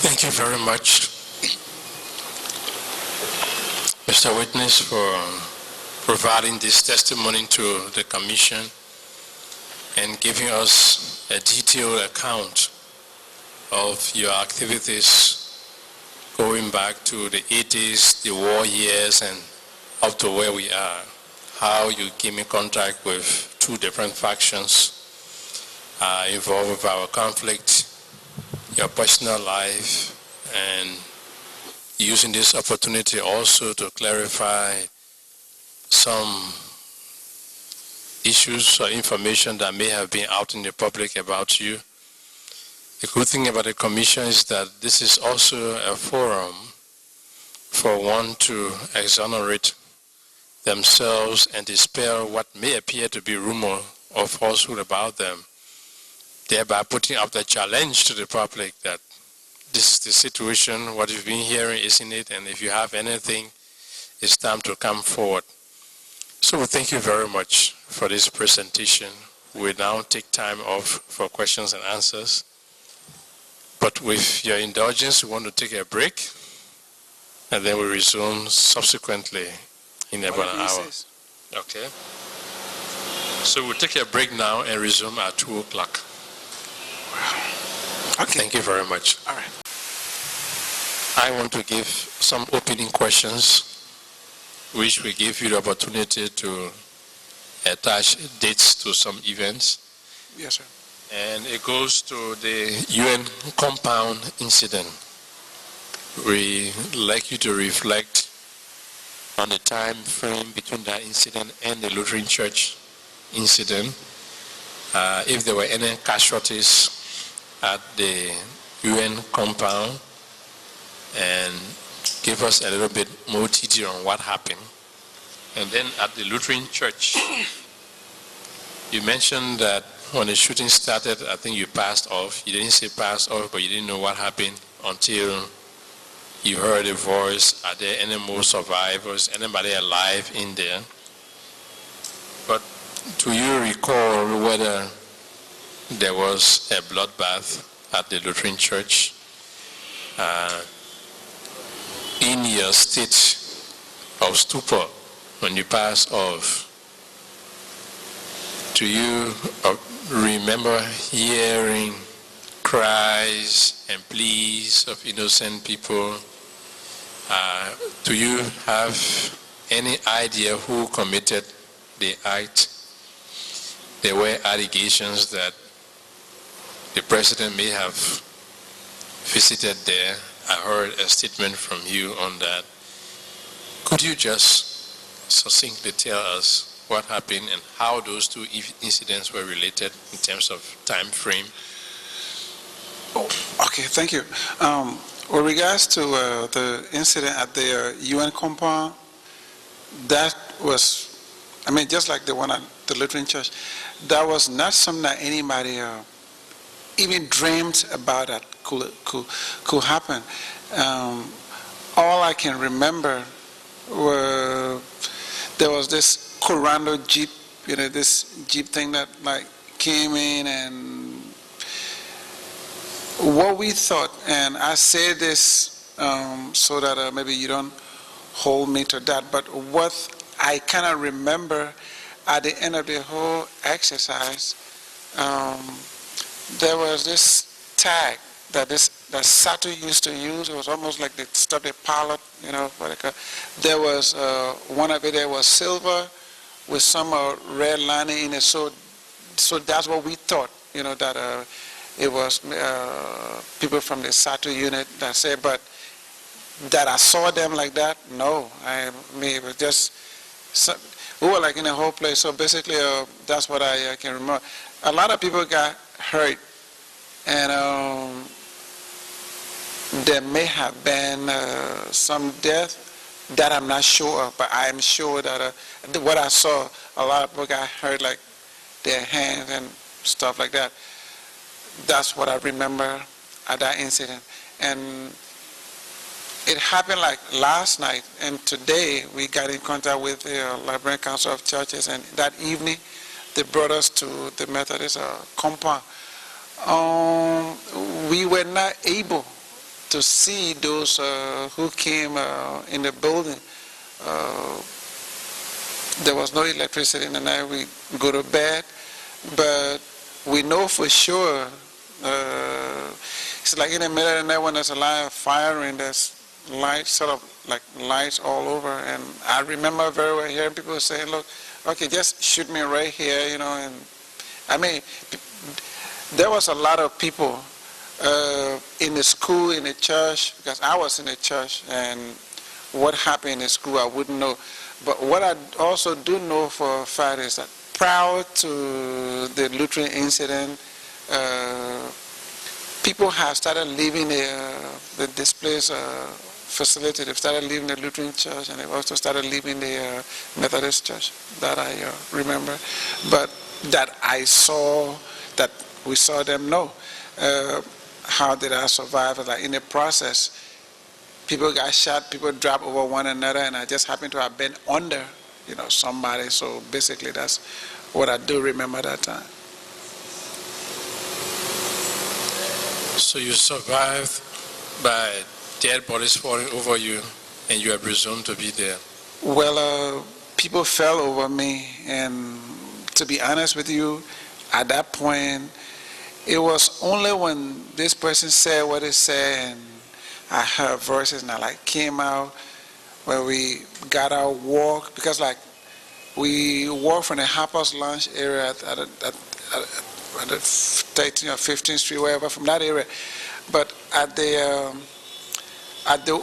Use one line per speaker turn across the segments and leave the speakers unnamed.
Thank you very much, Mr. Witness, for providing this testimony to the Commission and giving us a detailed account of your activities going back to the 80s, the war years, and up to where we are. How you came in contact with two different factions involved with our conflict, your personal life, and using this opportunity also to clarify some issues or information that may have been out in the public about you. The good thing about the Commission is that this is also a forum for one to exonerate themselves and dispel what may appear to be rumor or falsehood about them, thereby putting up the challenge to the public that this is the situation, what you've been hearing, isn't it? And if you have anything, it's time to come forward. So we thank you very much for this presentation. We now take time off for questions and answers. But with your indulgence, we want to take a break, and then we resume subsequently in about an hour. Okay. So we'll take a break now and resume at 2 o'clock. Okay. Thank you very much.
All right.
I want to give some opening questions, which will give you the opportunity to attach dates to some events.
Yes, sir.
And it goes to the UN compound incident. We like you to reflect on the time frame between that incident and the Lutheran Church incident. If there were any casualties at the UN compound, and give us a little bit more detail on what happened. And then at the Lutheran Church, you mentioned that when the shooting started, I think you passed off. You didn't say passed off, but you didn't know what happened until you heard a voice. Are there any more survivors? Anybody alive in there? But do you recall whether there was a bloodbath at the Lutheran Church? In your state of stupor when you pass off, do you remember hearing cries and pleas of innocent people? Do you have any idea who committed the act? There were allegations that the president may have visited there. I heard a statement from you on that. Could you just succinctly tell us what happened and how those two incidents were related in terms of time frame?
Oh, okay, thank you. With regards to the incident at the UN compound, that was, just like the one at the Lutheran Church, that was not something that anybody even dreamed about that could happen. All I can remember were there was this Corando Jeep, this Jeep thing that came in, and what we thought, and I say this so that maybe you don't hold me to that, but what I kind of remember at the end of the whole exercise, there was this tag that Sato used to use. It was almost like the stuff they pilot, There was one of it. There was silver with some red lining in it. So that's what we thought, that it was people from the Sato unit that said. But that I saw them like that, no. It was just we were in a whole place. So basically, that's what I can remember. A lot of people got hurt, and there may have been some death that I'm not sure of, but I'm sure that what I saw, a lot of people got hurt, like their hands and stuff like that. That's what I remember at that incident. And it happened last night, and today we got in contact with the Liberian Council of Churches, and that evening they brought us to the Methodist compound. We were not able to see those who came in the building. There was no electricity in the night. We go to bed, but we know for sure. It's like in the middle of the night when there's a line of firing, there's lights, sort of like lights all over. And I remember very well hearing people saying, "Look, okay, just shoot me right here," you know. And I mean, there was a lot of people in the school, in the church, because I was in the church, and what happened in the school I wouldn't know. But what I also do know for a fact is that prior to the Lutheran incident, people have started leaving the displaced facility. They've started leaving the Lutheran church, and they've also started leaving the Methodist church, that I remember. But that I saw, that we saw them know. How did I survive? Like in the process, people got shot, people dropped over one another, and I just happened to have been under, you know, somebody. So basically, that's what I do remember that time.
So you survived by dead bodies falling over you, and you are presumed to be there.
Well, people fell over me, and to be honest with you, at that point, it was only when this person said what they said, and I heard voices, and I like came out when we got our walk, because like we walked from the Harper's Lounge area at the 13th or 15th Street, wherever, from that area. But at the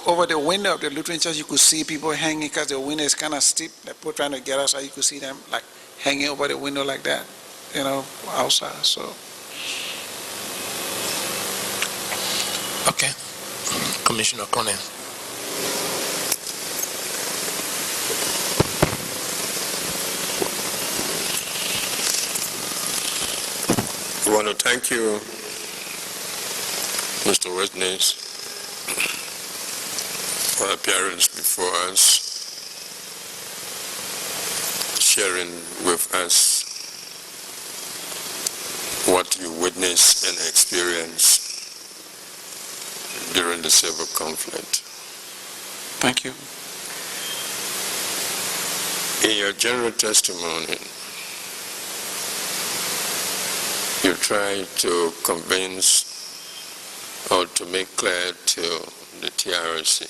over the window of the Lutheran church, you could see people hanging, because the window is kind of steep. People trying to get us, so you could see them like hanging over the window like that, you know, outside. So.
Okay. Commissioner Cornell.
I want to thank you, Mr. Witness, for appearance before us, sharing with us what you witnessed and experienced during the civil conflict.
Thank you.
In your general testimony, you try to convince or to make clear to the TRC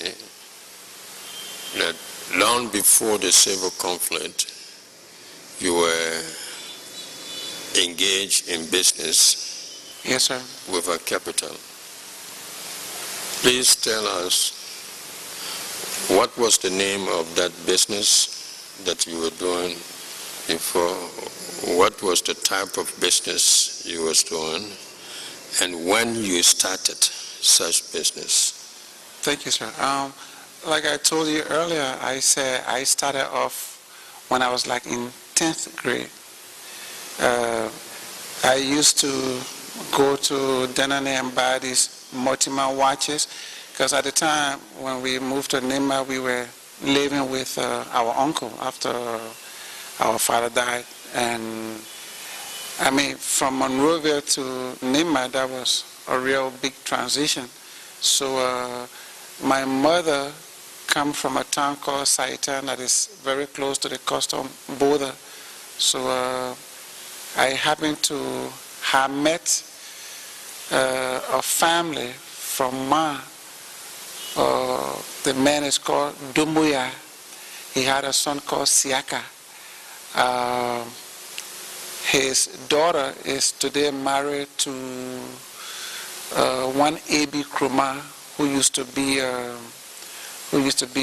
that long before the civil conflict, you were engaged in business.
Yes, sir.
With a capital. Please tell us, what was the name of that business that you were doing before? What was the type of business you was doing? And when you started such business?
Thank you, sir. Like I told you earlier, I said I started off when I was like in 10th grade. I used to go to Denani and buy these Mortimer watches, because at the time when we moved to Nimba, we were living with our uncle after our father died. And I mean, from Monroeville to Nimba, that was a real big transition. So my mother come from a town called Saye-Taayor that is very close to the custom border. So I happened to have met a family from Ma. The man is called Dumbuya. He had a son called Siaka. His daughter is today married to one A.B. Krumah, who used to be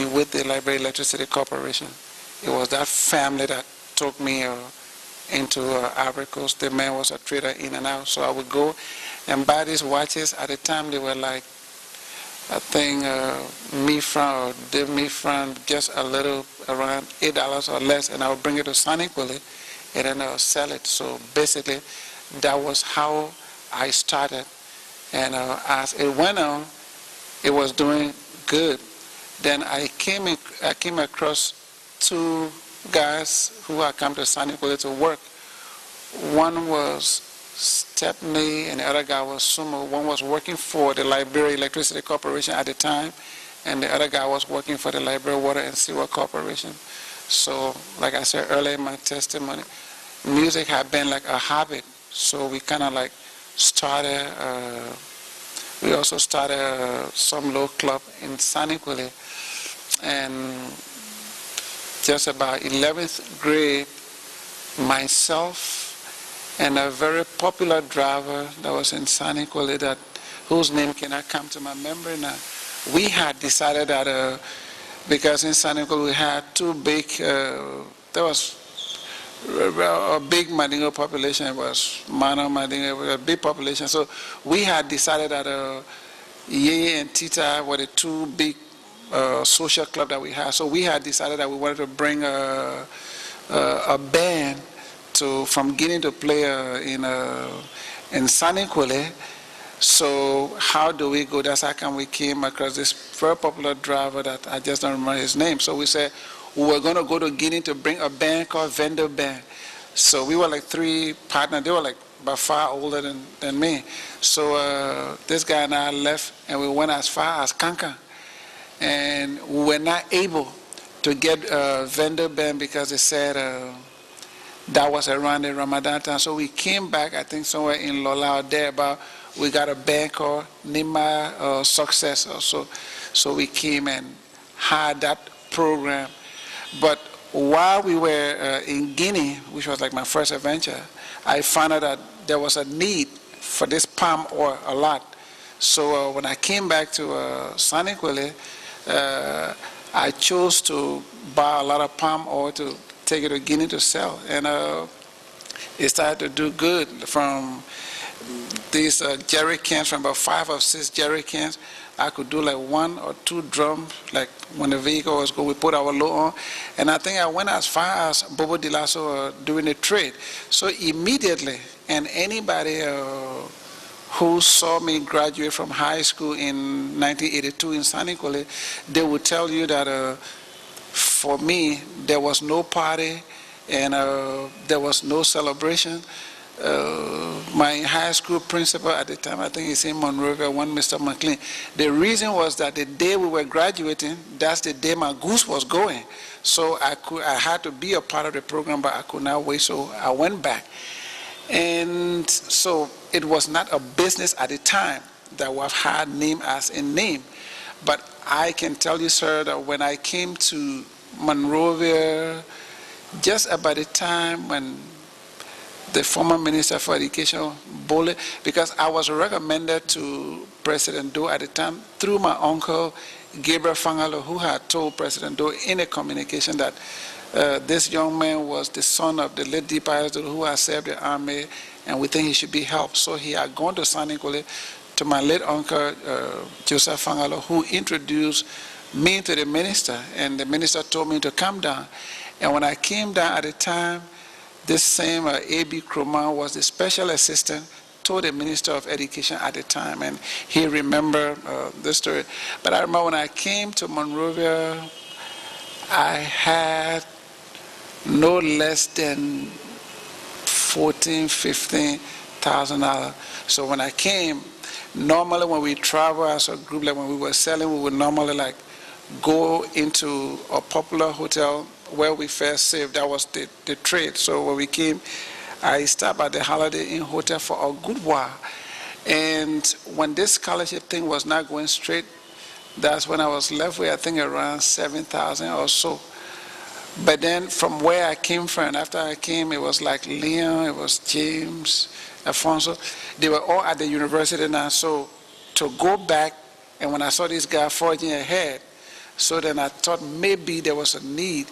with the Liberian Electricity Corporation. It was that family that took me into Ivory Coast. The man was a trader in and out, so I would go and buy these watches. At the time, they were like, I think me-franc or demi-franc, just a little, around $8 or less, and I would bring it to Sonic Willie, and then I would sell it. So basically, that was how I started. And as it went on, it was doing good. Then I came across two guys who had come to Sonic Willie to work. One was Stepney, and the other guy was Sumo. One was working for the Liberia Electricity Corporation at the time, and the other guy was working for the Liberia Water and Sewer Corporation. So, like I said earlier in my testimony, music had been like a habit. So we kind of like started, we also started some little club in Saniquile. And just about 11th grade, myself and a very popular driver that was in Saniquile, that whose name cannot come to my memory now, we had decided that because in Saniquile we had two big, there was a big Mandingo population. It was Mano Mandingo, it was a big population. So we had decided that Yeye and Tita were the two big social club that we had. So we had decided that we wanted to bring a band from Guinea to play in Saniquile. So how do we go? That's how come we came across this very popular driver that I just don't remember his name. So we said we were going to go to Guinea to bring a band called Vendor Band. So we were like three partners. They were like about far older than me. So this guy and I left, and we went as far as Kanka. And we were not able to get a Vendor Band because they said that was around the Ramadan time. So we came back, I think somewhere in Lola or there, but we got a band called Nimba Success also. So we came and had that program. But while we were in Guinea, which was like my first adventure, I found out that there was a need for this palm oil a lot. So when I came back to Saniquile, I chose to buy a lot of palm oil to take it to Guinea to sell. And it started to do good. From these jerry cans, from about 5 or 6 jerry cans, I could do like 1 or 2 drums, like when the vehicle was going, we put our load on. And I think I went as far as Bobo Dilaso doing the trade. So immediately, and anybody who saw me graduate from high school in 1982 in Saniquile, they would tell you that for me, there was no party and there was no celebration. My high school principal at the time, I think he's in Monrovia, one Mr. McLean. The reason was that the day we were graduating, that's the day my goose was going. So I had to be a part of the program, but I could not wait, so I went back. And so it was not a business at the time that we had name as a name. But I can tell you, sir, that when I came to Monrovia, just about the time when the former Minister for Education, Bole, because I was recommended to President Dolo at the time through my uncle, Gabriel Fangalo, who had told President Dolo in a communication that this young man was the son of the late Adolphus Dolo, who had served the army, and we think he should be helped. So he had gone to Saniquile to my late uncle, Joseph Fangalo, who introduced me to the minister, and the minister told me to come down. And when I came down at the time, this same A.B. Kroman was the special assistant to the Minister of Education at the time, and he remembered this story. But I remember when I came to Monrovia, I had no less than $14,000, $15,000. So when I came, normally when we travel as a group, like when we were selling, we would normally like go into a popular hotel where we first saved. That was the trade. So when we came, I stopped at the Holiday Inn Hotel for a good while. And when this scholarship thing was not going straight, that's when I was left with, I think, around 7,000 or so. But then from where I came from, after I came, it was like Leon, it was James, Alfonso. They were all at the university now. So to go back, and when I saw this guy forging ahead, so then I thought maybe there was a need,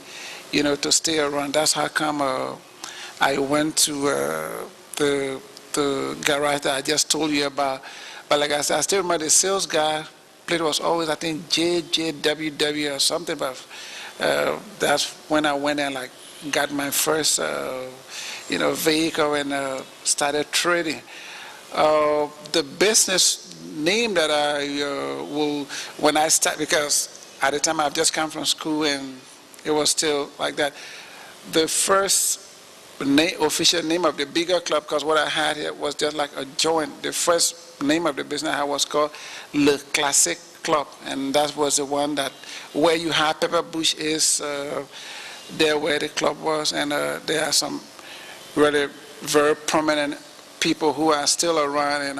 to stay around. That's how come I went to the garage that I just told you about. But like I said, I still remember the sales guy, plate was always, I think, JJWW or something, but that's when I went and like got my first, vehicle and started trading. The business name that I when I start, because at the time I've just come from school and it was still like that. The first official name of the bigger club, because what I had here was just like a joint. The first name of the business I had was called Le Classique Club, and that was the one that where you have Pepper Bush is there where the club was, and there are some really very prominent people who are still around, and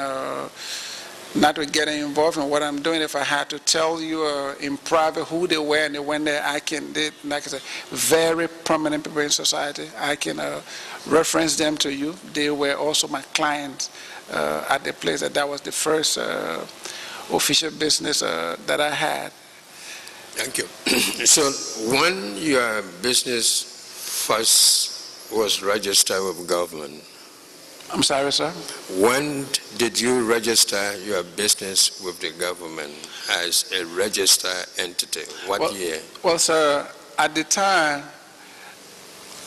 not to get involved in what I'm doing. If I had to tell you in private who they were and they went there, like I said, very prominent people in society. I can reference them to you. They were also my clients at the place. That was the first official business that I had.
Thank you. So when your business first was registered with government,
I'm sorry, sir?
when did you register your business with the government as a registered entity? What year?
Well, sir, at the time,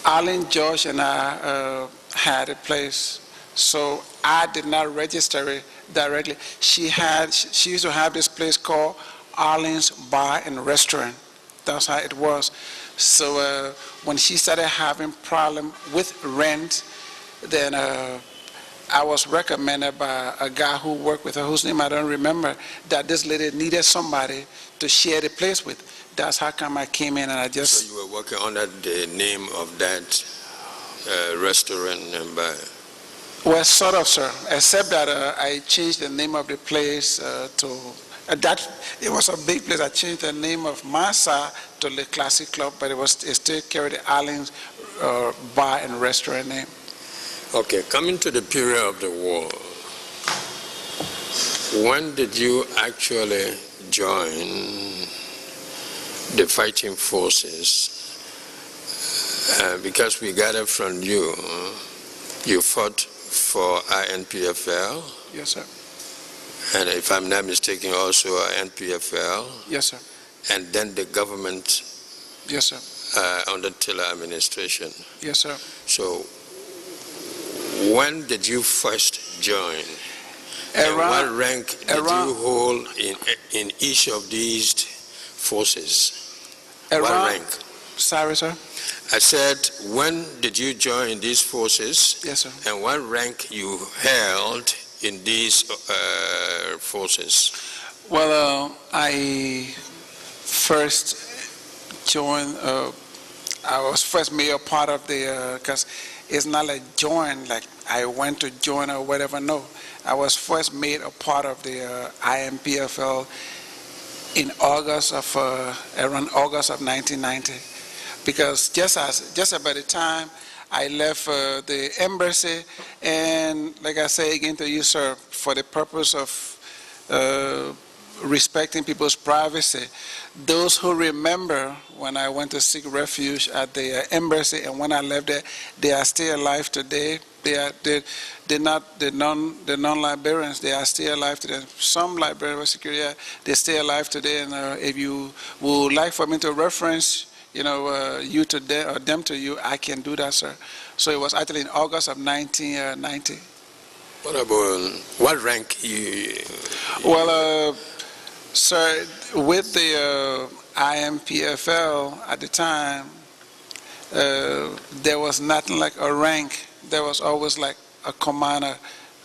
Arlene George and I had a place, so I did not register it directly. She used to have this place called Arlene's Bar and Restaurant. That's how it was. So when she started having problem with rent, then I was recommended by a guy who worked with her, whose name I don't remember, that this lady needed somebody to share the place with. That's how come I came in, and I just...
So you were working under the name of that restaurant and bar?
Well, sort of, sir, except that I changed the name of the place to... it was a big place. I changed the name of Masa to Le Classique Club, but it still carried the Arlene's Bar and Restaurant name.
Okay, coming to the period of the war, when did you actually join the fighting forces? Because we gathered from you, you fought for INPFL.
Yes, sir.
And if I'm not mistaken, also NPFL.
Yes, sir.
And then the government.
Yes, sir.
Under Taylor administration.
Yes, sir.
So when did you first join? And what rank did you hold in each of these forces? What rank?
Sorry, sir?
I said, when did you join these forces?
Yes, sir.
And what rank you held in these forces?
Well, I first joined, I was first made a part of the, because it's not like join, like I went to join or whatever, no. I was first made a part of the IMPFL in August of, around August of 1990. Because just about the time I left the embassy, and like I say again to you, sir, for the purpose of respecting people's privacy, those who remember when I went to seek refuge at the embassy and when I left there, they are still alive today. They're not the non-Liberians. They are still alive today. Some Liberian security, they're still alive today. And if you would like for me to reference, you to them or them to you, I can do that, sir. So it was actually in August of 1990.
What rank you?
Well, sir, with the IMPFL at the time, there was nothing like a rank. There was always like a commander,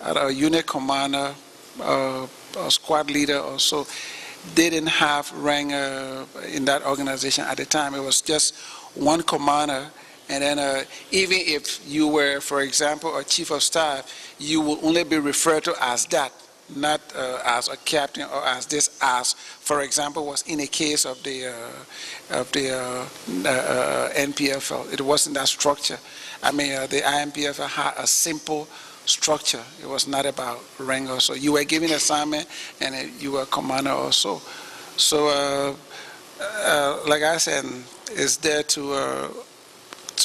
a unit commander, a squad leader or so. They didn't have rank in that organization at the time. It was just one commander, and then even if you were, for example, a chief of staff, you would only be referred to as that, not as a captain or as this, as, for example, was in the case of the NPFL. It wasn't that structure. I mean, the IMPFL had a simple structure. It was not about rank or so. You were given an assignment and you were a commander or so. So, like I said, it's there to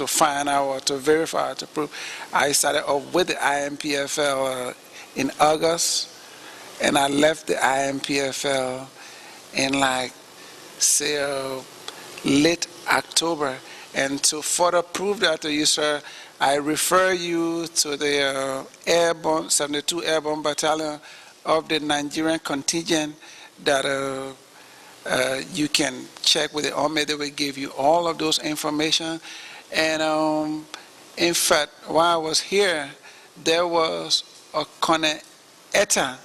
find out or to verify, to prove. I started off with the IMPFL in August, and I left the IMPFL in like, say, late October. And to further prove that to you, sir, I refer you to the Airborne, 72 Airborne Battalion of the Nigerian contingent that you can check with the Army. They will give you all of those information. And In fact, while I was here, there was a Colonel Etta,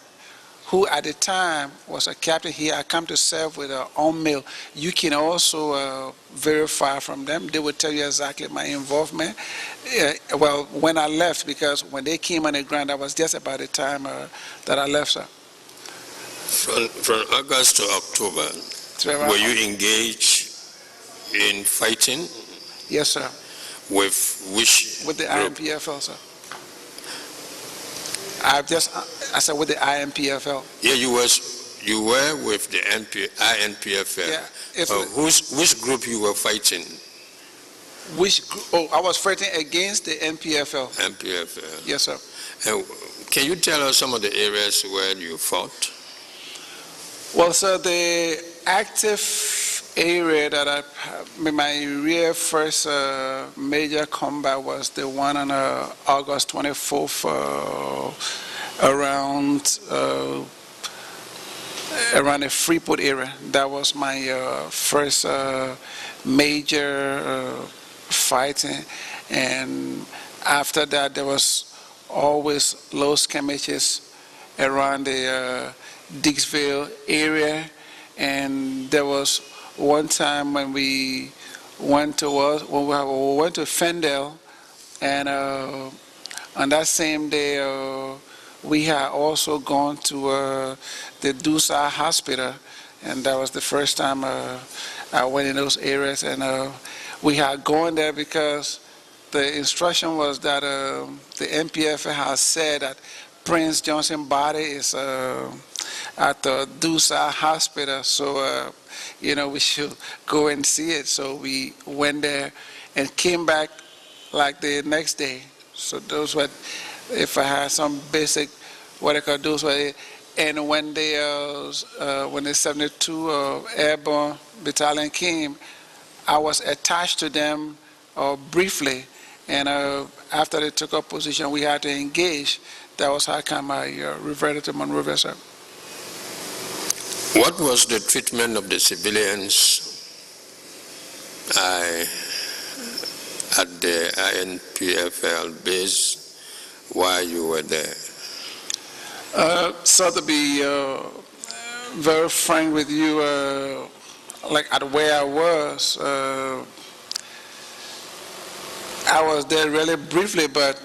who at the time was a captain. He had come to serve with our own mail. You can also verify from them. They will tell you exactly my involvement. Well, when I left, because when they came on the ground, that was just about the time that I left, sir.
From August to October, were you engaged in fighting?
Yes, sir.
With which
With the
group?
IMPFL, sir. I said with the IMPFL.
Yeah, you were with the INPFL.
Yeah.
Which group you were fighting?
Which group? Oh, I was fighting against the NPFL.
NPFL.
Yes, sir.
Can you tell us some of the areas where you fought?
Well, sir, the active area that my real first major combat was the one on August 24th around the Freeport area. That was my first major fighting, and after that there was always low skirmishes around the Dixville area, and there was one time when we went to Fendel, and on that same day we had also gone to the Dusa Hospital, and that was the first time I went in those areas, and we had gone there because the instruction was that the NPF had said that Prince Johnson's body is at the Dusa Hospital, so we should go and see it. So we went there and came back like the next day. So those were, if I had some basic, what I could do, those were, and when the 72 Airborne Battalion came, I was attached to them briefly, and after they took up position, we had to engage. That was how come I reverted to Monrovia, sir.
What was the treatment of the civilians at the INPFL base while you were there?
So to be very frank with you, like at where I was there really briefly, but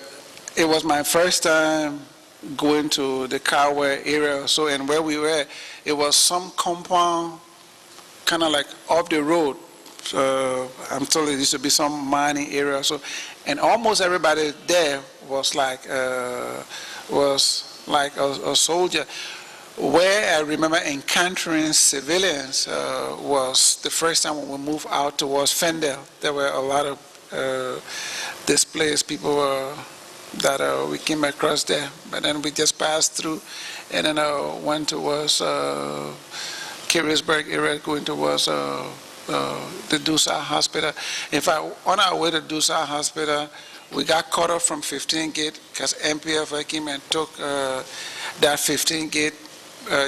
it was my first time going to the Kawe area. So, and where we were, it was some compound, kind of like off the road. I'm told it used to be some mining area. So, and almost everybody there was like a soldier. Where I remember encountering civilians was the first time when we moved out towards Fendel. There were a lot of displaced people that we came across there, but then we just passed through, and then went towards Carriesburg area, going towards the Dusa Hospital. In fact, on our way to Dusa Hospital, we got cut off from 15 Gate because MPF came and took that 15 Gate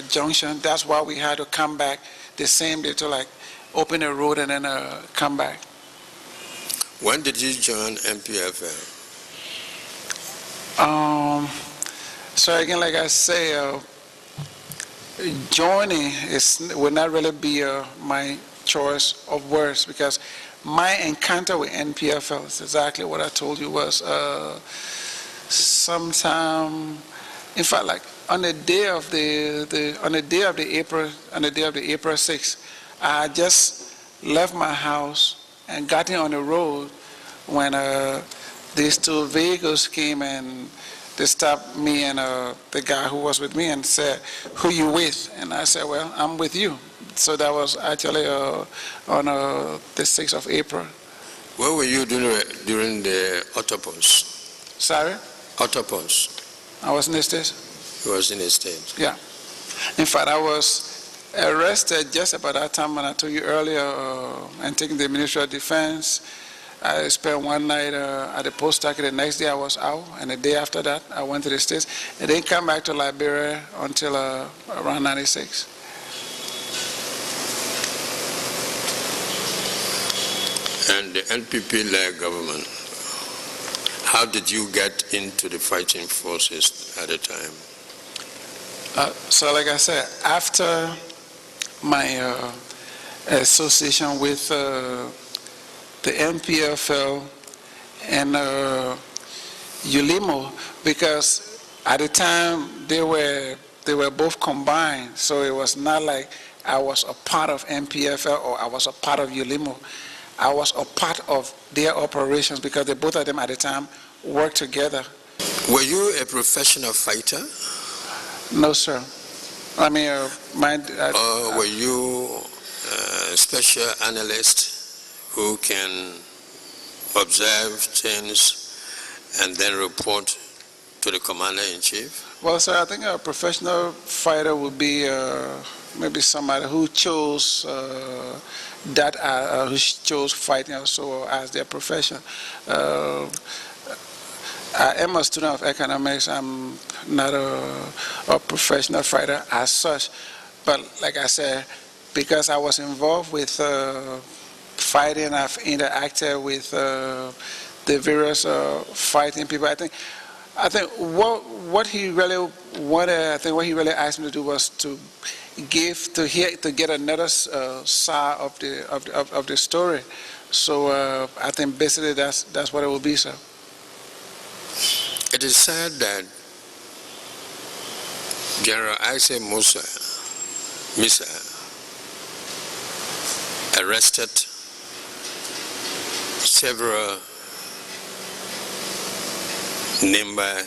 junction. That's why we had to come back the same day to like open the road and then come back.
When did you join MPFL?
So again, like I say, joining will not really be my choice of words, because my encounter with NPFL is exactly what I told you, was sometime, in fact, like on the day of the April 6th, I just left my house and got in on the road when these two vehicles came and they stopped me and the guy who was with me and said, "Who you with?" And I said, "Well, I'm with you." So that was actually on the 6th of April.
Where were you during the autopsy?
Sorry?
Autopsy.
I was in the States.
You was in the States.
Yeah. In fact, I was arrested just about that time when I told you earlier, and taken the Ministry of Defense. I spent one night at the post docket. The next day I was out, and the day after that I went to the States. And didn't come back to Liberia until around 96.
And the NPP-led government, How did you get into the fighting forces at the time?
So like I said, after my association with the MPFL and ULIMO, because at the time they were both combined, so it was not like I was a part of MPFL or I was a part of ULIMO. I was a part of their operations because the both of them at the time worked together.
Were you a professional fighter?
No, sir. I mean,
or were you a special analyst who can observe things and then report to the commander-in-chief?
Well, sir, I think a professional fighter would be maybe somebody who chose who chose fighting also as their profession. I am a student of economics. I'm not a professional fighter as such, but like I said, because I was involved with fighting, I've interacted with the various fighting people. I think what he really wanted, I think what he really asked me to do was to get another side of the story. So I think basically that's what it will be, sir.
It is said that General Isaac Misa arrested several Nimba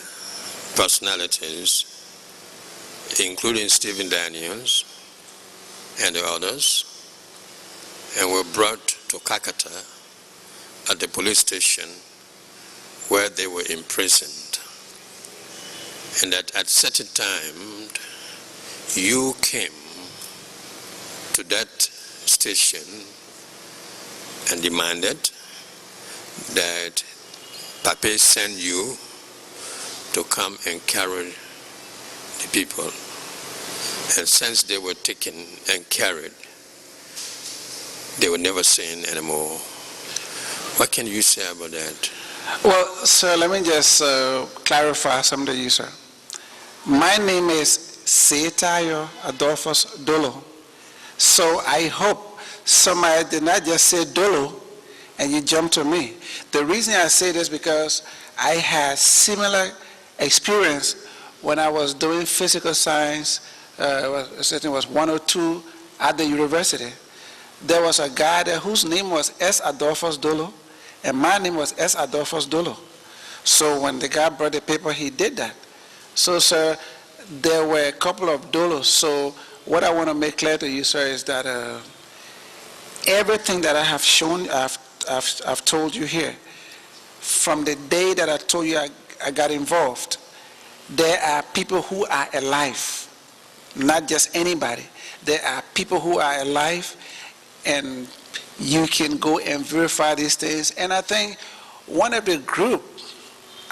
personalities, including Stephen Daniels and the others, and were brought to Kakata at the police station where they were imprisoned. And that at such a time, you came to that station and demanded that Pape send you to come and carry the people. And since they were taken and carried, they were never seen anymore. What can you say about that?
Well, sir, let me just clarify something to you, sir. My name is Saye-Taayor Adolphus Dolo. So I hope somebody did not just say Dolo and you jump to me. The reason I say this because I had similar experience when I was doing physical science, it was 102 at the university. There was a guy there whose name was S. Adolphus Dolo, and my name was S. Adolphus Dolo. So when the guy brought the paper, he did that. So, sir, there were a couple of Dolos. So what I want to make clear to you, sir, is that everything that I have shown, I've told you here, from the day that I told you I got involved, there are people who are alive, not just anybody. There are people who are alive, and you can go and verify these things. And I think one of the group,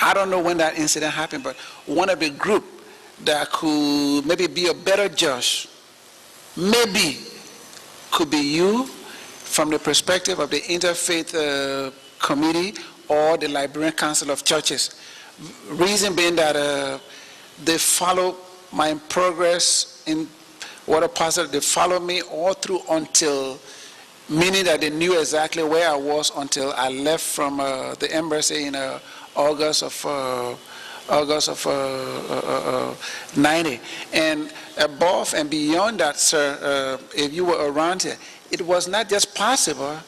I don't know when that incident happened, but one of the group that could maybe be a better judge, maybe could be you from the perspective of the Interfaith Committee or the Liberian Council of Churches. Reason being that they follow my progress in what a pastor, they follow me all through until, meaning that they knew exactly where I was until I left from the embassy in August of 90. And above and beyond that, sir, if you were around here, it was not just possible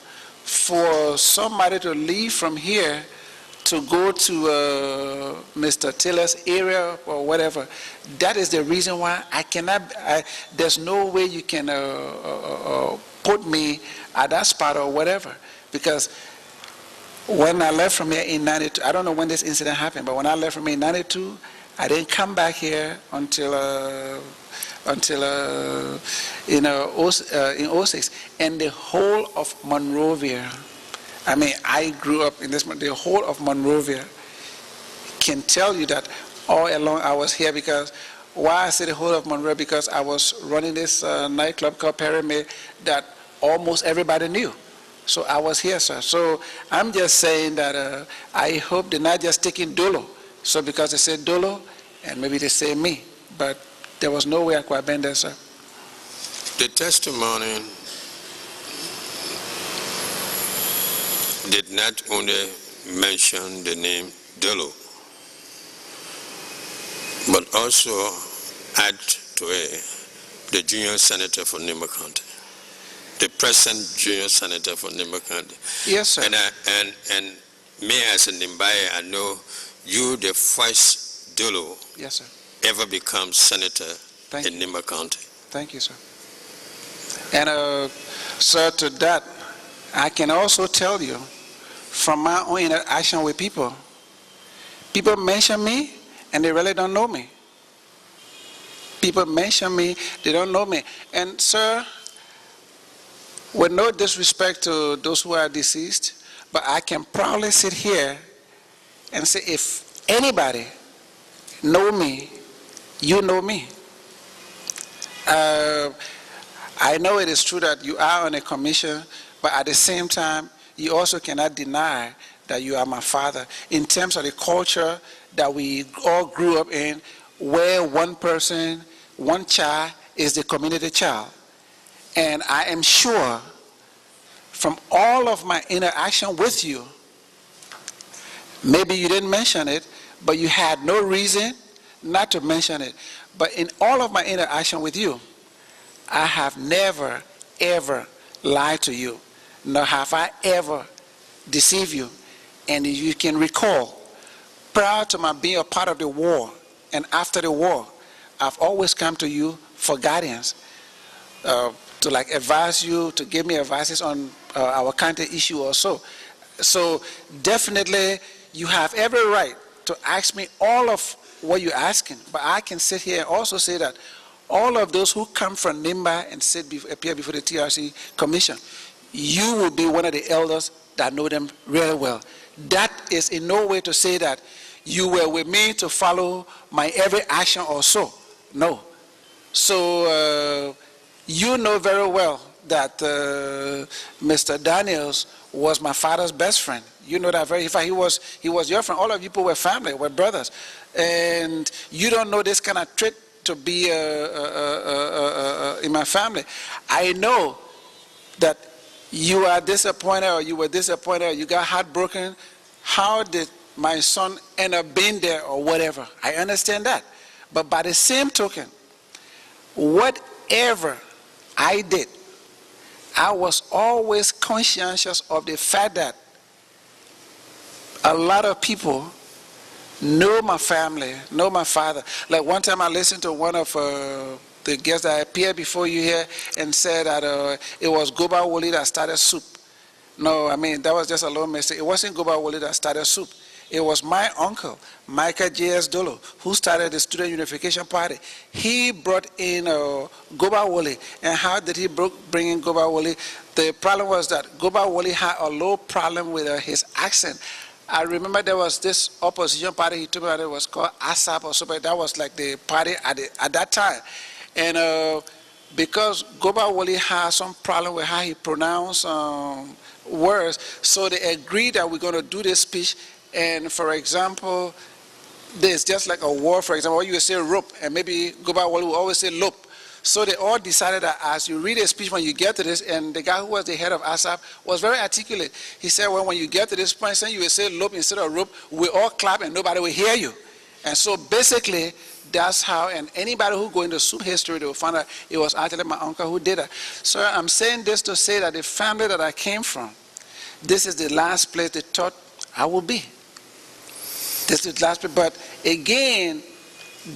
for somebody to leave from here to go to Mr. Taylor's area or whatever. That is the reason why I cannot, there's no way you can put me at that spot or whatever. Because when I left from here in 92, I don't know when this incident happened, but when I left from here in 92, I didn't come back here until in 06. And the whole of Monrovia, I mean, I grew up in this, the whole of Monrovia can tell you that all along I was here. Because why I say the whole of Monrovia? Because I was running this nightclub called Pyramid that almost everybody knew. So I was here, sir. So I'm just saying that I hope they're not just taking Dolo. So because they say Dolo, and maybe they say me, but there was no way I could have been there, sir.
The testimony did not only mention the name Dolo, but also add to it the junior senator for Nimba County, the present junior senator for Nimba County.
Yes, sir.
And me as a Nimbaye, I know you the first Dolo
Yes, sir.
ever become senator
Thank
in Nimba County.
Thank you, sir. And, sir, to that, I can also tell you from my own interaction with people, people mention me and they really don't know me. People mention me, they don't know me. And, sir, with no disrespect to those who are deceased, but I can proudly sit here and say, if anybody know me, you know me. I know it is true that you are on a commission, but at the same time, you also cannot deny that you are my father in terms of the culture that we all grew up in, where one person, one child is the community child. And I am sure from all of my interaction with you, maybe you didn't mention it, but you had no reason not to mention it. But in all of my interaction with you, I have never, ever lied to you, nor have I ever deceived you. And if you can recall, prior to my being a part of the war and after the war, I've always come to you for guidance, to like advise you, to give me advices on our country issue or so. So definitely you have every right to ask me all of what you're asking, but I can sit here and also say that all of those who come from Nimba and appear before the TRC Commission, you will be one of the elders that know them really well. That is in no way to say that you were with me to follow my every action or so. No. So you know very well that Mr. Daniels was my father's best friend. You know that very, in fact, he was your friend. All of you people were family, were brothers. And you don't know this kind of trait to be in my family. I know that you are disappointed, or you were disappointed, or you got heartbroken. How did my son end up being there or whatever? I understand that. But by the same token, whatever I did, I was always conscientious of the fact that a lot of people know my family, know my father. Like one time I listened to one of the guests that appeared before you here and said that it was Goba Woli that started soup. No, I mean, that was just a little mistake. It wasn't Goba Woli that started soup. It was my uncle, Michael J.S. Dolo, who started the Student Unification Party. He brought in Goba Woli. And how did he bring in Goba Woli? The problem was that Goba Woli had a low problem with his accent. I remember there was this opposition party he told me about, it was called ASAP or something. That was like the party at that time. And because Goba Woli had some problem with how he pronounced words, so they agreed that we're going to do this speech. And for example, there's just like a word, for example, you would say rope, and maybe Goba Woli will always say lope. So they all decided that as you read a speech, when you get to this, and the guy who was the head of ASAP was very articulate. He said, well, when you get to this point, you will say lope instead of rope, we all clap and nobody will hear you. And so basically, that's how, and anybody who go into soup history, they will find out it was actually my uncle who did that. So I'm saying this to say that the family that I came from, this is the last place they thought I would be. This is the last place, but again,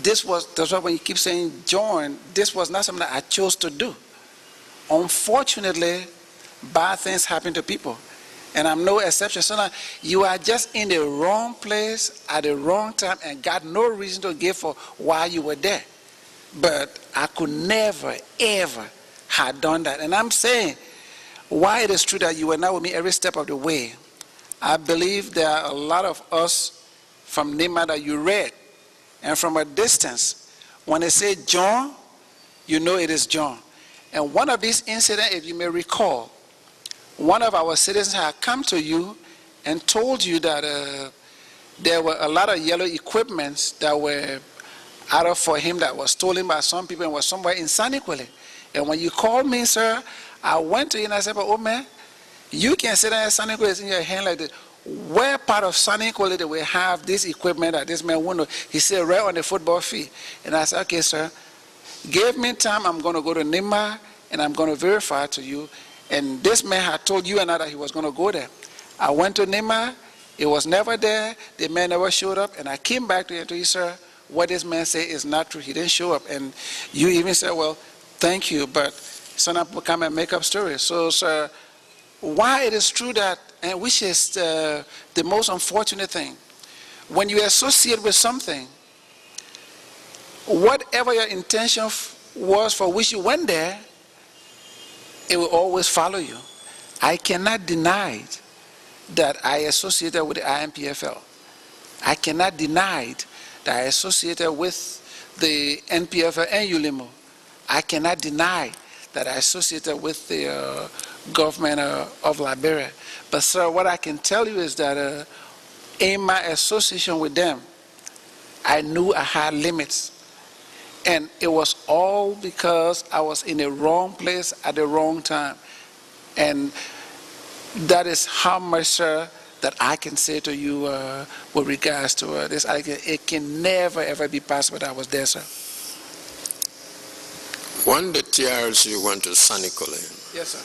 that's why when you keep saying join, this was not something that I chose to do. Unfortunately, bad things happen to people. And I'm no exception. So now you are just in the wrong place at the wrong time and got no reason to give for why you were there. But I could never, ever have done that. And I'm saying, why it is true that you were not with me every step of the way, I believe there are a lot of us from Nimba that you read. And from a distance, when they say John, you know it is John. And one of these incidents, if you may recall, one of our citizens had come to you and told you that there were a lot of yellow equipments that were out for him that was stolen by some people and was somewhere in Saniquale. And when you called me, sir, I went to you and I said, but oh man, you can sit there and Saniquale is in your hand like this. Where part of Saniquale do we have this equipment that this man wanted? He said, right on the football field. And I said, okay, sir, give me time. I'm going to go to Nimba and I'm going to verify to you. And this man had told you and I that he was going to go there. I went to Nimba. It was never there. The man never showed up. And I came back to you, sir, what this man said is not true. He didn't show up. And you even said, well, thank you, but some people come and make up stories. So, sir, why it is true that, and which is the most unfortunate thing, when you associate with something, whatever your intention was for which you went there, it will always follow you. I cannot deny it that I associated with the IMPFL. I cannot deny it that I associated with the NPFL and ULIMO. I cannot deny that I associated with the government of Liberia. But sir, what I can tell you is that in my association with them, I knew I had limits. And it was all because I was in the wrong place at the wrong time. And that is how much, sir, that I can say to you with regards to this. It can never, ever be possible that I was there, sir.
When the TRC went to Saniquale,
Yes, sir.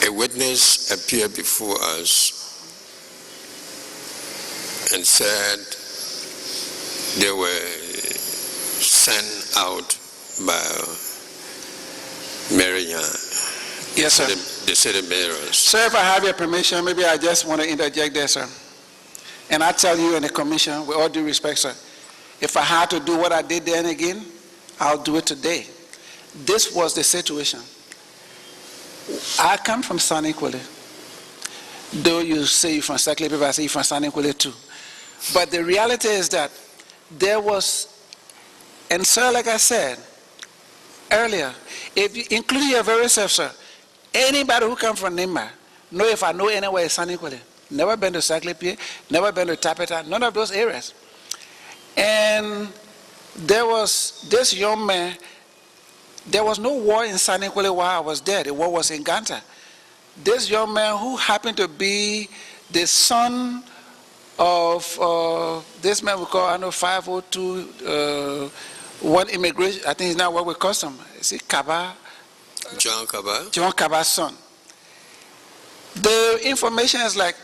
a witness appeared before us and said they were sent out by Marian.
Yes, sir.
The city mayors.
Sir, if I have your permission, maybe I just want to interject there, sir. And I tell you in the commission, with all due respect, sir, if I had to do what I did then again, I'll do it today. This was the situation. I come from Saniquale. Though you say you're from Saclay, people I say you're from Saniquale too. But the reality is that there was, and sir, like I said earlier, if you, including your very self, sir, anybody who comes from Nimba, know if I know anywhere in Saniquale. Never been to Saclay, never been to Tapeta, none of those areas. And there was this young man, there was no war in Saniquale while I was there. The war was in Ganta. This young man who happened to be the son of this man we call, I know, 502, one immigration, I think he's now work with custom. Is it Kaba?
John Kaba?
John Kaba's son. The information is like,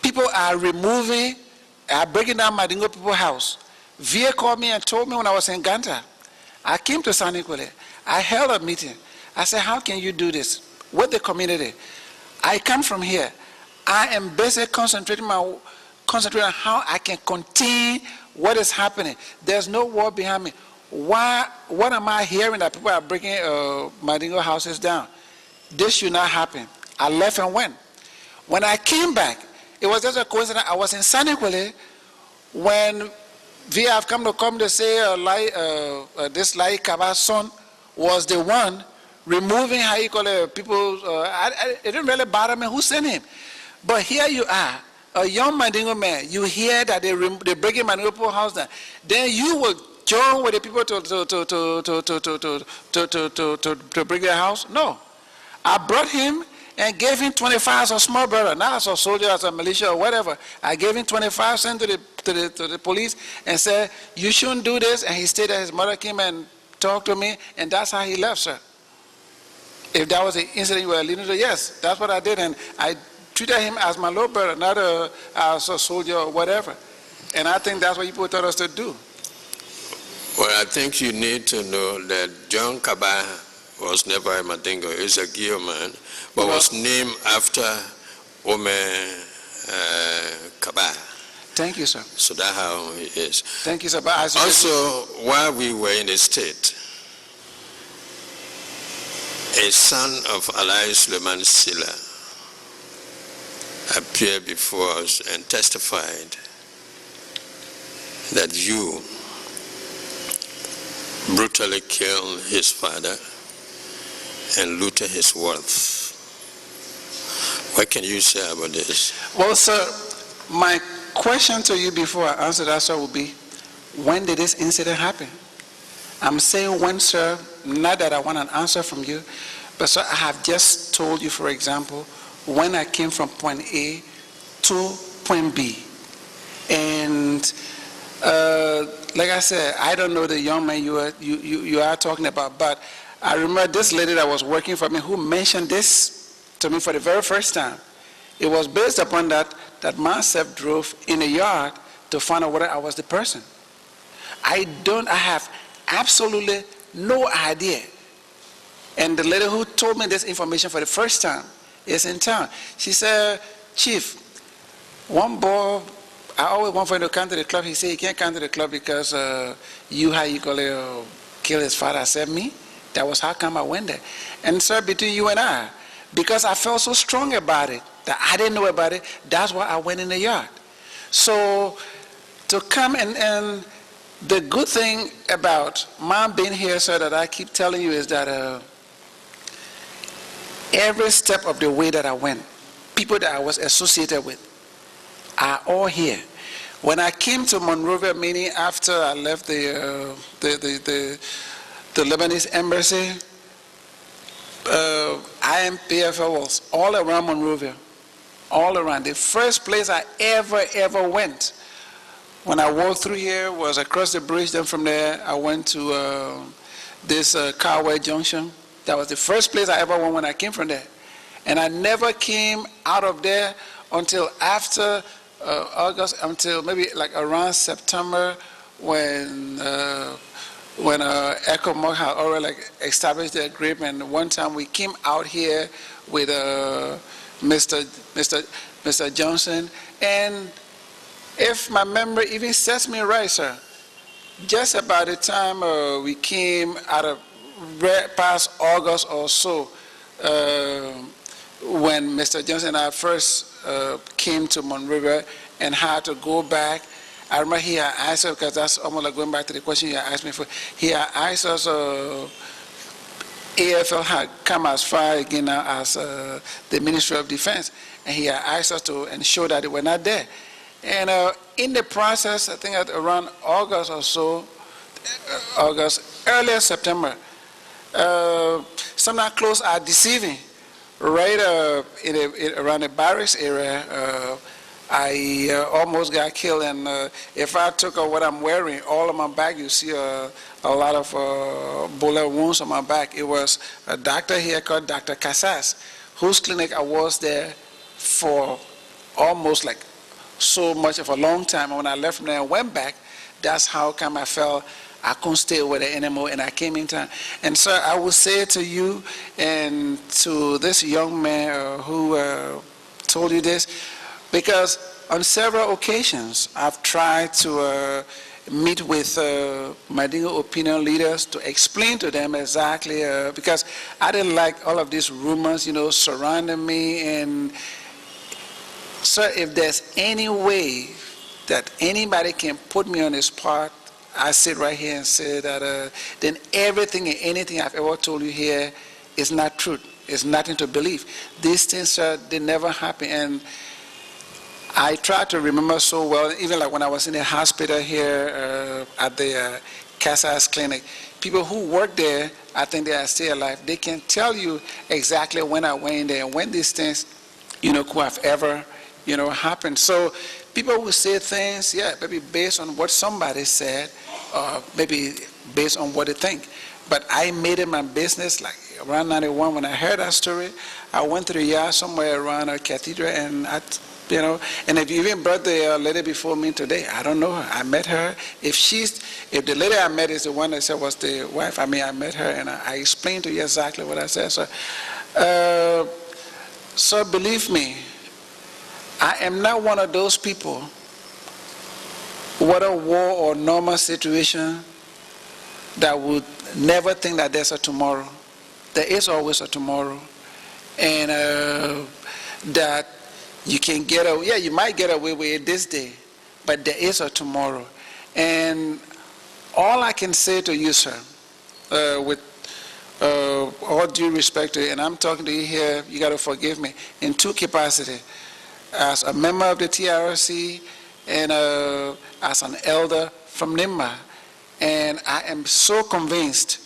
people are breaking down Madingo people's house. VA called me and told me when I was in Ganta. I came to Saniquale. I held a meeting. I said, how can you do this with the community? I come from here. I am basically concentrating on how I can contain what is happening. There's no war behind me. What am I hearing that people are breaking Madingo houses down? This should not happen. I left and went. When I came back, it was just a coincidence. I was in Saniquale when we have come to say this Lai Kaba's son was the one removing how you call it, people. It didn't really bother me who sent him. But here you are, a young Mandingo man. You hear that they're breaking Mandingo people's house down. Then you will join with the people to break their house? No. I brought him and gave him 25 as a small brother, not as a soldier, as a militia or whatever. I gave him 25, sent to the police and said, you shouldn't do this. And he stayed there. His mother came and talked to me, and that's how he left, sir. If that was the incident you were alluding to, yes, that's what I did. And I treated him as my little brother, not as a soldier or whatever. And I think that's what people taught us to do.
Well, I think you need to know that John Kaba was never a Mandingo. He's a Gio man, but was named after Omer Kaba.
Thank you, sir.
So that's how he is.
Thank you, sir. But
also, while we were in the state, a son of Elias Leman Silla appeared before us and testified that you brutally killed his father and looted his wealth. What can you say about this?
Well, sir, my question to you before I answer that, sir, would be, when did this incident happen? I'm saying when, sir, not that I want an answer from you, but sir, I have just told you, for example, when I came from point A to point B. And like I said, I don't know the young man you are talking about, but I remember this lady that was working for me who mentioned this to me for the very first time. It was based upon that myself drove in the yard to find out whether I was the person. I have absolutely no idea. And the lady who told me this information for the first time is in town. She said, Chief, one boy, I always want for him to come to the club. He said he can't come to the club because kill his father. I said, me? That was how come I went there. And sir, between you and I, because I felt so strong about it, that I didn't know about it, that's why I went in the yard. So to come and the good thing about my being here, sir, that I keep telling you is that every step of the way that I went, people that I was associated with are all here. When I came to Monrovia, meaning after I left the Lebanese embassy, IMPFL was all around Monrovia, all around. The first place I ever went when I walked through here was across the bridge. Then from there, I went to this Carway Junction. That was the first place I ever went when I came from there. And I never came out of there until after August, until maybe like around September when ECOMOG had already established the agreement. One time we came out here with Mr. Johnson, and if my memory even sets me right, sir, just about the time we came out of past August or so, when Mr. Johnson and I first came to Monrovia and had to go back, I remember he had asked us, because that's almost like going back to the question you asked me for, he had asked us, AFL had come as far again now as the Ministry of Defense, and he had asked us to ensure that they were not there. And in the process, I think at around August or so, earlier September, some of our clothes are deceiving. Right around the barracks area, I almost got killed, and if I took what I'm wearing, all on my back, you see a lot of bullet wounds on my back. It was a doctor here called Dr. Casas, whose clinic I was there for almost like so much of a long time. And when I left from there and went back, that's how come I felt I couldn't stay with it anymore, and I came in town. And sir, I will say to you and to this young man who told you this, because on several occasions I've tried to meet with Mandingo opinion leaders to explain to them exactly, because I didn't like all of these rumors, surrounding me. And sir, if there's any way that anybody can put me on the spot, I sit right here and say that then everything and anything I've ever told you here is not truth. It's nothing to believe. These things, sir, they never happen. And I try to remember so well, even like when I was in the hospital here at the Casas Clinic, people who work there, I think they are still alive. They can tell you exactly when I went in there and when these things, could have ever, happened. So people will say things, maybe based on what somebody said, maybe based on what they think. But I made it my business, like around 91, when I heard that story, I went to the yard somewhere around a cathedral, and and if you even brought the lady before me today, I don't know her. I met her. If the lady I met is the one that said was the wife, I met her, and I explained to you exactly what I said. So believe me, I am not one of those people, whether war or normal situation, that would never think that there's a tomorrow. There is always a tomorrow. And that you can get away, you might get away with it this day, but there is a tomorrow. And all I can say to you, sir, with all more due respect to you, and I'm talking to you here, you got to forgive me, in two capacities, as a member of the TRC and as an elder from Nimba. And I am so convinced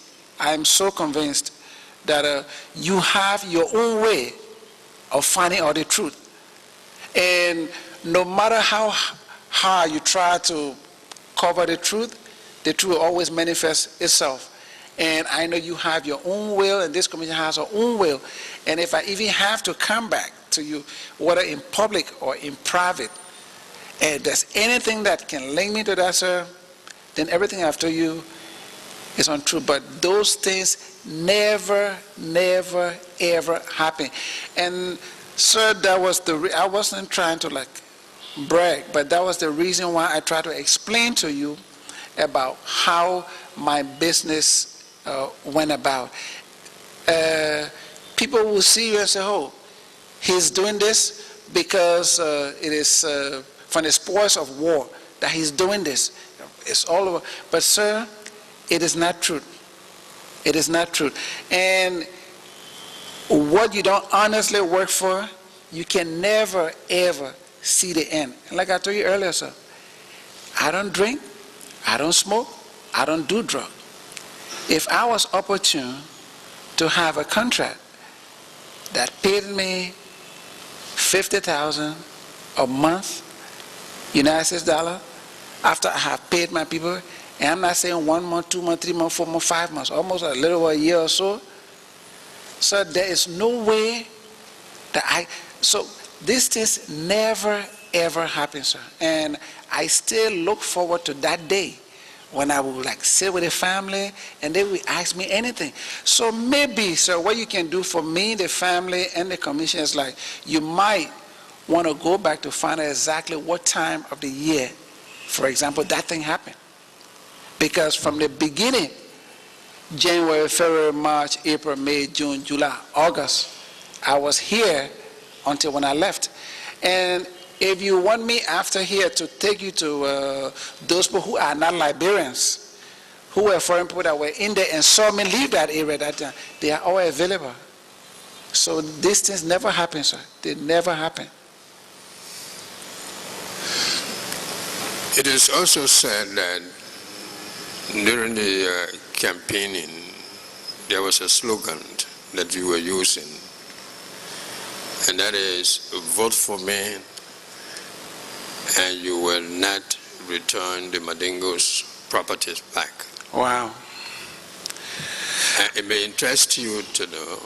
that you have your own way of finding out the truth. And no matter how hard you try to cover the truth will always manifest itself. And I know you have your own will, and this commission has her own will. And if I even have to come back to you, whether in public or in private, and if there's anything that can link me to that, sir, then everything I've told you is untrue. But those things never, ever happen. And sir, that was I wasn't trying to like brag, but that was the reason why I tried to explain to you about how my business went about. People will see you and say, oh, he's doing this because it is from the spoils of war that he's doing this. It's all over. But sir, it is not true. It is not true. And what you don't honestly work for, you can never, ever see the end. And like I told you earlier, sir, I don't drink, I don't smoke, I don't do drugs. If I was opportune to have a contract that paid me $50,000 a month, United States dollar, after I have paid my people, and I'm not saying 1 month, 2 months, 3 months, 4 months, 5 months, almost a little over a year or so. So there is no way that so these things never, ever happen, sir. And I still look forward to that day when I will like sit with the family and they will ask me anything. So maybe, sir, what you can do for me, the family, and the commission is like, you might want to go back to find out exactly what time of the year, for example, that thing happened. Because from the beginning, January, February, March, April, May, June, July, August, I was here until when I left. And if you want me after here to take you to those people who are not Liberians, who were foreign people that were in there and saw me leave that area that time, they are all available. So these things never happen, sir. They never happen.
It is also said that during the campaigning, there was a slogan that you were using, and that is, vote for me and you will not return the Mandingo's properties back.
Wow.
It may interest you to know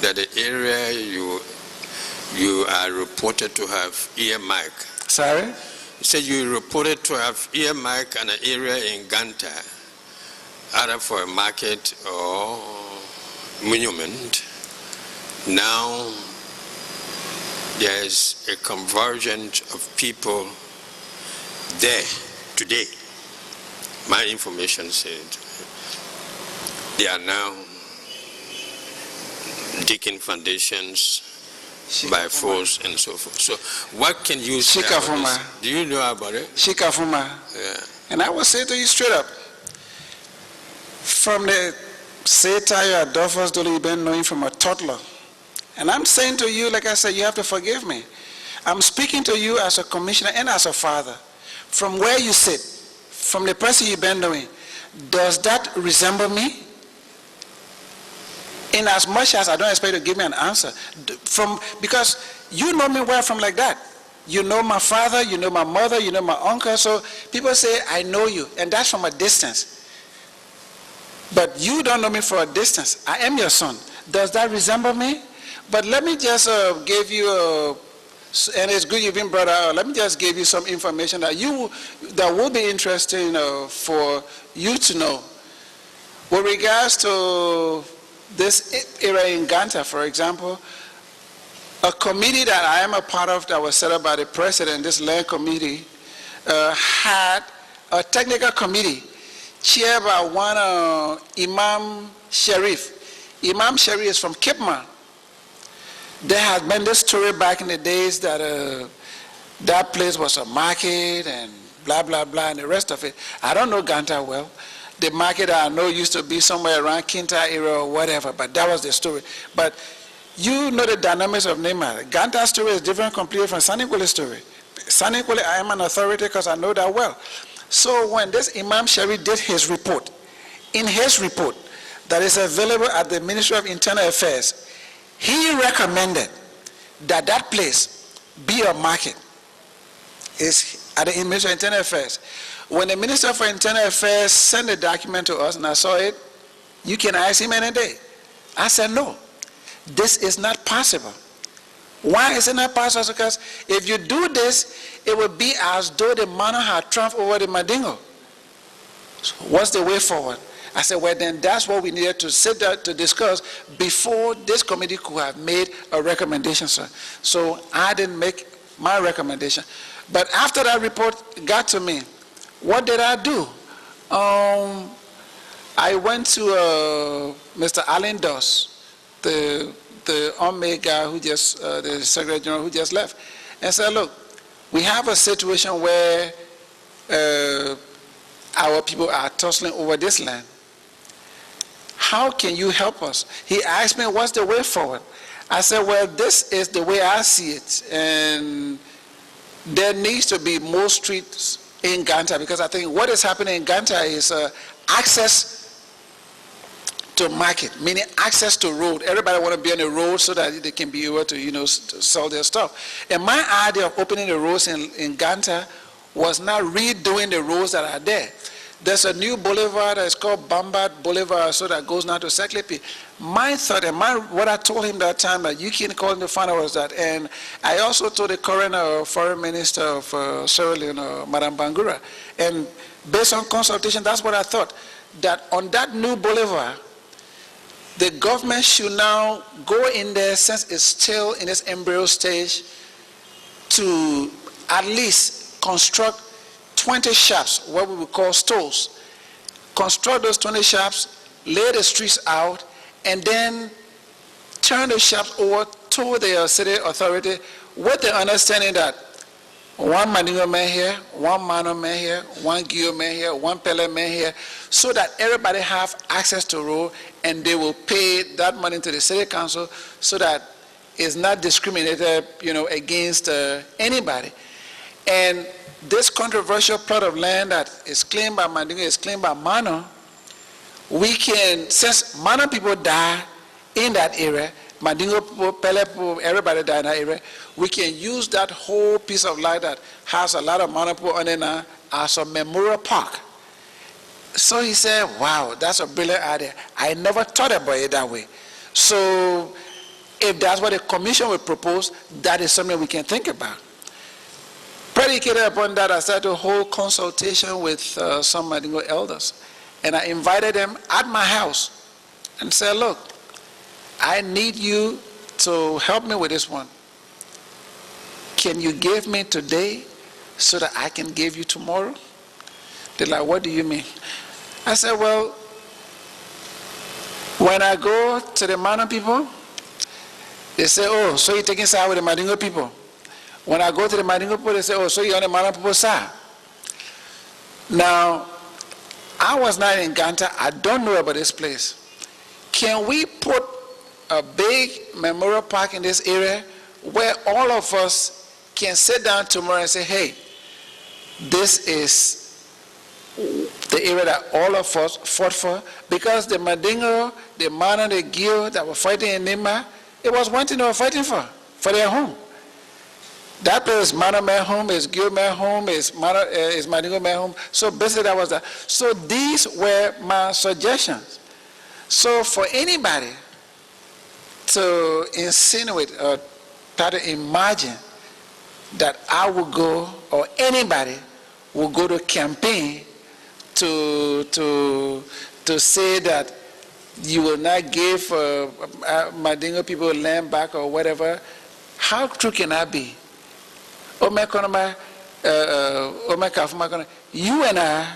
that the area you are reported to have earmarked.
Sorry?
You said you reported to have earmarked an area in Ganta, either for a market or monument. Now there is a convergence of people there today. My information said they are now digging foundations by force and so forth. So what can you say about this? Do you know about it?
Shikafuma.
Yeah.
And I will say to you straight up, from the Saye-Taayor A, Adolphus Dolo, you've been knowing from a toddler. And I'm saying to you, like I said, you have to forgive me. I'm speaking to you as a commissioner and as a father. From where you sit, from the person you've been knowing, does that resemble me? In as much as I don't expect you to give me an answer. Because you know me well from like that. You know my father, you know my mother, you know my uncle. So people say, I know you. And that's from a distance. But you don't know me for a distance. I am your son. Does that resemble me? But let me just give you, and it's good you've been brought out, let me just give you some information that will be interesting for you to know. With regards to this area in Ganta, for example, a committee that I am a part of that was set up by the president, this land committee, had a technical committee chaired by one Imam Sharif. Imam Sharif is from Kipman. There had been this story back in the days that that place was a market and blah, blah, blah, and the rest of it. I don't know Ganta well. the market that I know used to be somewhere around Kinta area or whatever, but that was the story. But you know the dynamics of Nimba. Ganta's story is different completely from Sanikwe's story. Sanikwe, I am an authority because I know that well. So when this Imam Sharif did his report, in his report that is available at the Ministry of Internal Affairs, he recommended that that place be a market. It's at the Ministry of Internal Affairs. When the Minister for Internal Affairs sent a document to us and I saw it, you can ask him any day. I said, no, this is not possible. Why is it not possible? Because if you do this, it will be as though the Mano had triumphed over the Mandingo. So what's the way forward? I said, well, then that's what we needed to sit down to discuss before this committee could have made a recommendation, sir. So I didn't make my recommendation. But after that report got to me, what did I do? I went to Mr. Allen Doss, the unmade guy who just, the Secretary General who just left, and said, look, we have a situation where our people are tussling over this land. How can you help us? He asked me, what's the way forward? I said, well, this is the way I see it, and there needs to be more streets in Ganta, because I think what is happening in Ganta is access to market, meaning access to road. Everybody want to be on the road so that they can be able to, you know, sell their stuff. And my idea of opening the roads in Ganta was not redoing the roads that are there. There's a new boulevard that is called Bambad Boulevard, so that goes now to Seklepi. My thought and what I told him that time that you can call him to find out was that, and I also told the current foreign minister of Sierra Leone, Madam Bangura, and based on consultation, that's what I thought, that on that new boulevard, the government should now go in there, since it's still in its embryo stage, to at least construct 20 shops, what we would call stores. Construct those 20 shops, lay the streets out, and then turn the shops over to the city authority with the understanding that one Mandingo man here, one Mano man here, one Gio man here, one Pele man here, so that everybody have access to road, and they will pay that money to the city council so that it's not discriminated, you know, against anybody. And this controversial plot of land that is claimed by Mandingo is claimed by Mano, we can, since Mano people die in that area, Mandingo people, Pele people, everybody die in that area, we can use that whole piece of land that has a lot of Mano people on it now as a memorial park. So he said, wow, that's a brilliant idea. I never thought about it that way. So if that's what the commission would propose, that is something we can think about. Predicated upon that, I started to hold consultation with some Mandingo elders. And I invited them at my house and said, look, I need you to help me with this one. Can you give me today so that I can give you tomorrow? They're like, what do you mean? I said, well, when I go to the Mano people, they say, oh, so you're taking side with the Mandingo people. When I go to the Mandingo people, they say, oh, so you're on the Mano people side. Now, I was not in Ganta. I don't know about this place. Can we put a big memorial park in this area where all of us can sit down tomorrow and say, hey, this is the area that all of us fought for? Because the Mandingo, the Mano, the Gio that were fighting in Nimba, it was one thing they were fighting for their home. That place is Mano man home, is Gio man home, is Mandingo man home. So basically that was that. So these were my suggestions. So for anybody to insinuate or try to imagine that I would go, or anybody will go to campaign to say that you will not give Mandingo people land back or whatever, how true can that be? You and I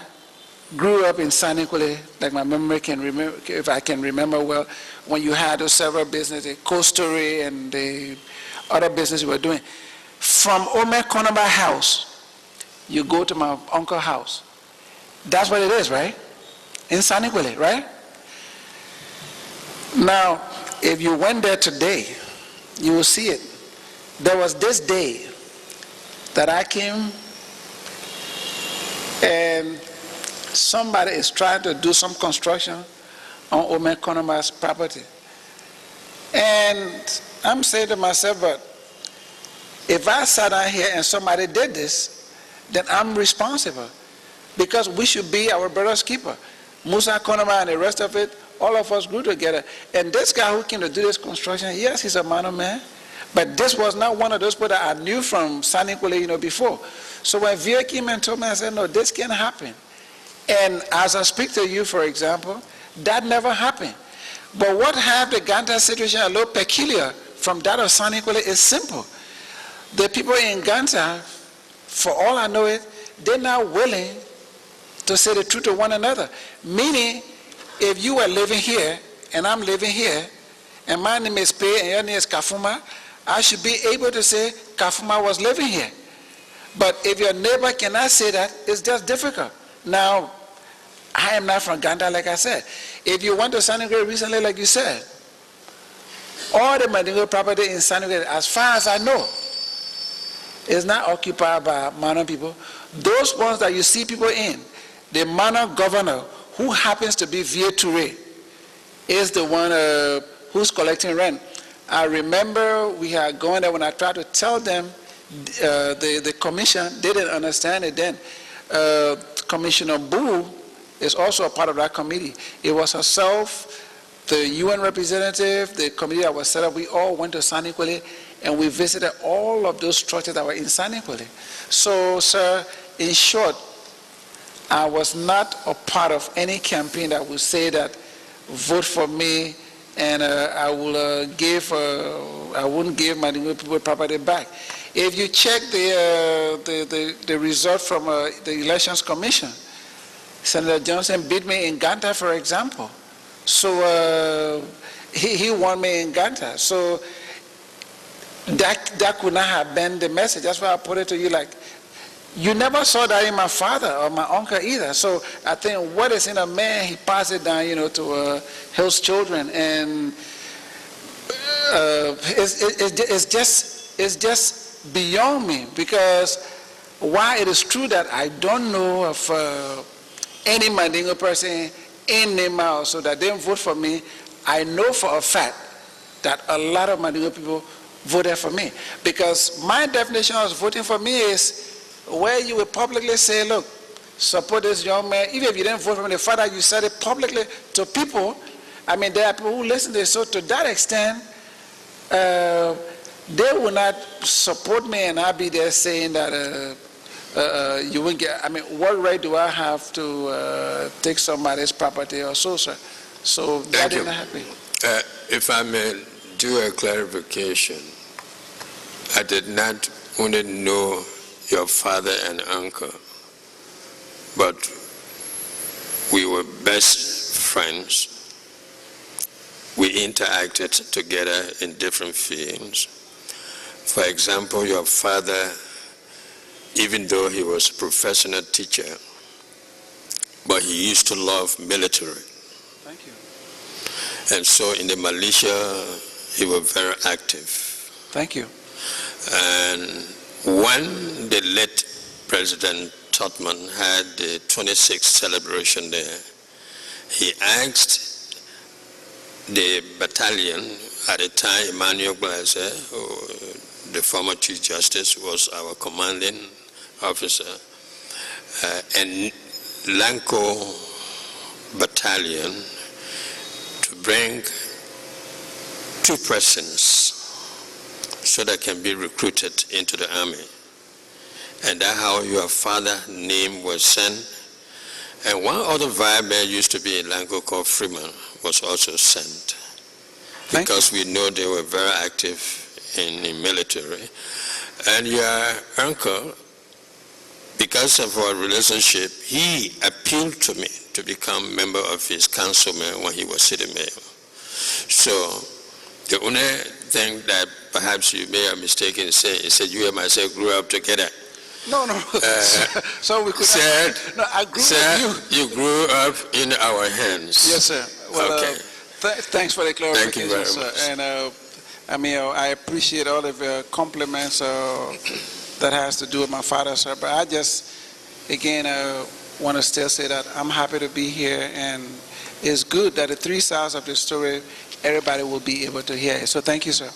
grew up in Sanikwe, like my memory can remember, if I can remember well, when you had those several businesses, the coastery and the other business you were doing. From Ome Konaba house, you go to my uncle's house. That's what it is, right? in Sanikwele, right? Now, if you went there today, you will see it. There was this day that I came and somebody is trying to do some construction on Omen Konoma's property. And I'm saying to myself, but if I sat down here and somebody did this, then I'm responsible. Because we should be our brother's keeper. Musa Konoma and the rest of it, all of us grew together. And this guy who came to do this construction, yes, he's a man of man. But this was not one of those people that I knew from Sanikwele, before. So when Via came and told me, I said, no, this can't happen. And as I speak to you, for example, that never happened. But what have the Ganta situation a little peculiar from that of Sanikwele is simple. The people in Ganta, for all I know it, they're not willing to say the truth to one another. Meaning, if you were living here, and I'm living here, and my name is Pe, and your name is Kafuma, I should be able to say Kafuma was living here. But if your neighbor cannot say that, it's just difficult. Now, I am not from Ganta, like I said. If you went to Sanikwele recently, like you said, all the Mandingo property in Sanikwele, as far as I know, is not occupied by Mano people. Those ones that you see people in, the Mano governor, who happens to be Saye-Taayor A, is the one who's collecting rent. I remember we had gone there when I tried to tell them, the commission, they didn't understand it then. Commissioner Boo is also a part of that committee. It was herself, the UN representative, the committee that was set up, we all went to Sanikwele and we visited all of those structures that were in Sanikwele. So, sir, in short, I was not a part of any campaign that would say that vote for me and I wouldn't give my people property back. If you check the result from the Elections Commission, Senator Johnson beat me in Ganta, for example. So he won me in Ganta. So that could not have been the message. That's why I put it to you like, you never saw that in my father or my uncle either. So I think what is in a man, he passes it down, to his children. And it's just beyond me, because while it is true that I don't know of any Mandingo person in Nimba also that didn't vote for me, I know for a fact that a lot of Mandingo people voted for me. Because my definition of voting for me is where you will publicly say, look, support this young man. Even if you didn't vote for me, the fact that you said it publicly to people, I mean, there are people who listen to it. So to that extent, they will not support me and I'll be there saying that you won't get, I mean, what right do I have to take somebody's property or so, sir? So that didn't happen.
If I may do a clarification, I did not only know your father and uncle, but we were best friends. We interacted together in different fields. For example, your father, even though he was a professional teacher, but he used to love military.
Thank you.
And so in the militia, he was very active.
Thank you.
And when the late President Totman had the 26th celebration there, he asked the battalion, at the time Emmanuel Glaser, the former Chief Justice, was our commanding officer, and Lanco Battalion to bring 2 persons so that can be recruited into the army. And that's how your father's name was sent. And one other vibe used to be in Lanco called Freeman was also sent. Because we know they were very active in the military. And your uncle, because of our relationship, he appealed to me to become member of his councilman when he was city mayor. So the only thing that perhaps you may have mistaken is say, he said, you and myself grew up together.
No, no. So we could.
Said,
No, I agree
sir,
with you.
you grew up in our hands.
Yes, sir. Well,
Okay.
thanks for the clarification,
Thank you very
sir.
much.
And I mean, I appreciate all of your compliments that has to do with my father, sir. But I just, again, want to still say that I'm happy to be here, and it's good that the three sides of the story, everybody will be able to hear it. So thank you, sir.